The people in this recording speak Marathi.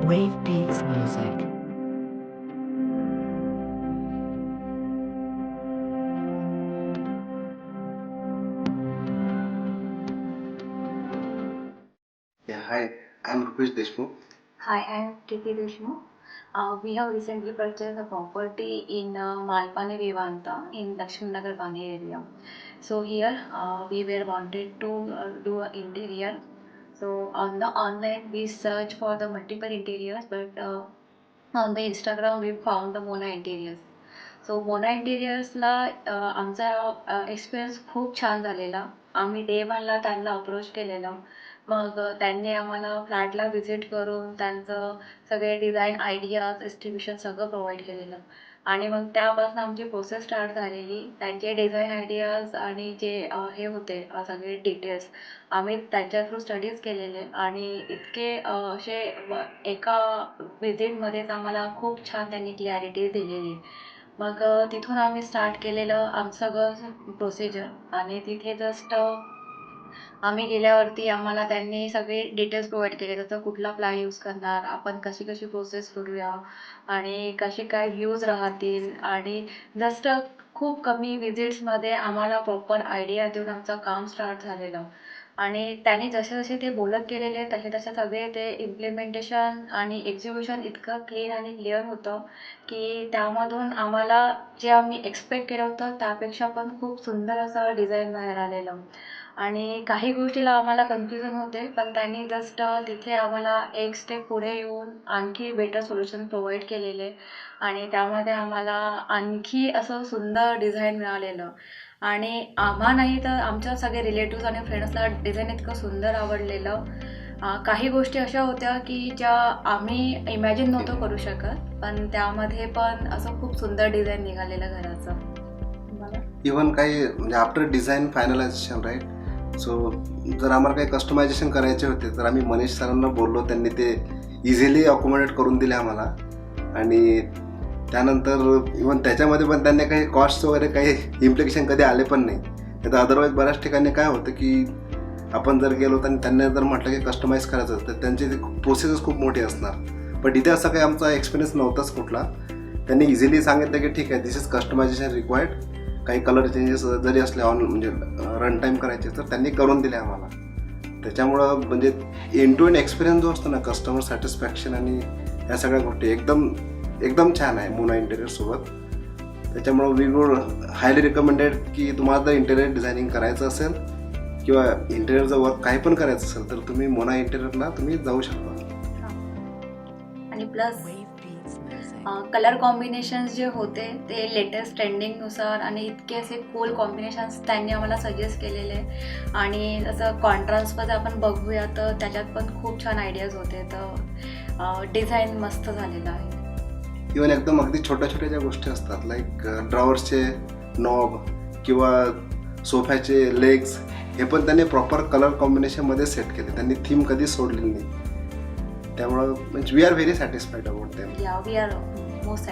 Wave Beats Music. Yeah, hi, I'm Rupesh Deshmukh. Hi, I am Priti Deshmukh. We have recently purchased a property in Malpane Vivanta in Lakshmi Nagar Bani area. So here we were wanted to do an interior. So on the online we search for the multiple interiors, but on the Instagram we found the Mona Interiors. So Mona इंटिरियर्सला आमचा एक्सपिरियन्स खूप छान झालेला. आम्ही डे वनला त्यांना अप्रोच केलेलं. मग त्यांनी आम्हाला फ्लॅटला व्हिजिट करून त्यांचं सगळे डिझाईन आयडियाज एस्टिमेशन सगळं प्रोव्हाइड केलेलं. आणि मग त्यापासून आमची प्रोसेस स्टार्ट झालेली. त्यांचे डिझाईन आयडियाज आणि जे हे होते सगळे डिटेल्स आम्ही त्यांच्या थ्रू स्टडीज केलेले आणि इतके असे एका व्हिजिटमध्येच आम्हाला खूप छान त्यांनी क्लॅरिटी दिलेली. मग तिथून आम्ही स्टार्ट केलेलं आमचं सगळं प्रोसिजर आणि तिथे जस्ट आम्ही गेल्यावरती आम्हाला त्यांनी सगळे डिटेल्स प्रोव्हाइड केले. जसं कुठला प्लॅन यूज करणार, आपण कशी कशी प्रोसेस करूया आणि कसे काय व्ह्यूज राहतील आणि जस्ट खूप कमी विजिट्समध्ये आम्हाला प्रॉपर आयडिया देऊन आमचं काम स्टार्ट झालेलं. आणि त्यांनी जसे जसे ते बोलत गेलेले तसे तसे सगळे ते इम्प्लिमेंटेशन आणि एक्झिक्युशन इतकं क्लीन आणि क्लिअर होतं की त्यामधून आम्हाला जे आम्ही एक्सपेक्ट केलं होतं त्यापेक्षा पण खूप सुंदर असं डिझाईन बाहेर आलेलं. आणि काही गोष्टीला आम्हाला कन्फ्युजन होते, पण त्यांनी जस्ट तिथे आम्हाला एक स्टेप पुढे येऊन आणखी बेटर सोल्युशन प्रोव्हाइड केलेले आणि त्यामध्ये आम्हाला आणखी असं सुंदर डिझाईन मिळालेलं. आणि नाही तर आमच्या सगळे रिलेटिव्स आणि फ्रेंड्सला डिझाईन इतकं सुंदर आवडलेलं. काही गोष्टी अशा होत्या की ज्या आम्ही इमॅजिन नव्हतो करू शकत, पण त्यामध्ये पण असं खूप सुंदर डिझाईन निघालेलं घराचं. इव्हन काही म्हणजे after design finalization right. So जर आम्हाला काही कस्टमायझेशन करायचे होते तर आम्ही मनीष सरांना बोललो, त्यांनी ते इझिली अकोमोडेट करून दिले आम्हाला. आणि त्यानंतर इव्हन त्याच्यामध्ये पण त्यांनी काही कॉस्ट वगैरे काही इम्प्लिकेशन कधी आले पण नाही. तर अदरवाईज बऱ्याच ठिकाणी काय होतं की आपण जर गेलो आणि त्यांनी जर म्हटलं की कस्टमाइज करायचं तर त्यांची प्रोसेस खूप मोठी असणार. बट इथे असं काही आमचा एक्सपिरियन्स नव्हताच कुठला. त्यांनी इझिली सांगितलं की ठीक आहे, दिस इज कस्टमायझेशन रिक्वायर्ड. काही कलर चेंजेस जरी असले म्हणजे रन टाईम करायचे तर त्यांनी करून दिले आम्हाला. त्याच्यामुळं म्हणजे एंड टू एंड एक्सपिरियन्स जो असतो ना, कस्टमर सॅटिस्फॅक्शन आणि ह्या सगळ्या गोष्टी एकदम छान आहे मोना इंटेरियरसोबत. त्याच्यामुळं वी वुड हायली रिकमेंडेड की तुम्हाला जर इंटेरियर डिझायनिंग करायचं असेल किंवा इंटेरियरचं वर्क काही पण करायचं असेल तर तुम्ही मोना इंटेरियरला तुम्ही जाऊ शकता. आणि प्लस कलर कॉम्बिनेशन्स जे होते ते लेटेस्ट ट्रेंडिंगनुसार आणि इतके असे कूल कॉम्बिनेशन्स त्यांनी आम्हाला सजेस्ट केलेले. आणि जसं कॉन्ट्रास्टमध्ये आपण बघूया तर त्याच्यात पण खूप छान आयडियाज होते. तर डिझाईन मस्त झालेलं आहे. इव्हन एकदम अगदी छोट्या छोट्या ज्या गोष्टी असतात लाईक ड्रॉवर्सचे नॉब किंवा सोफ्याचे लेग्स हे पण त्यांनी प्रॉपर कलर कॉम्बिनेशनमध्ये सेट केले. त्यांनी थीम कधी सोडलेली नाही. त्यामुळं म्हणजे we are very satisfied about them. या वी आर मोस्ट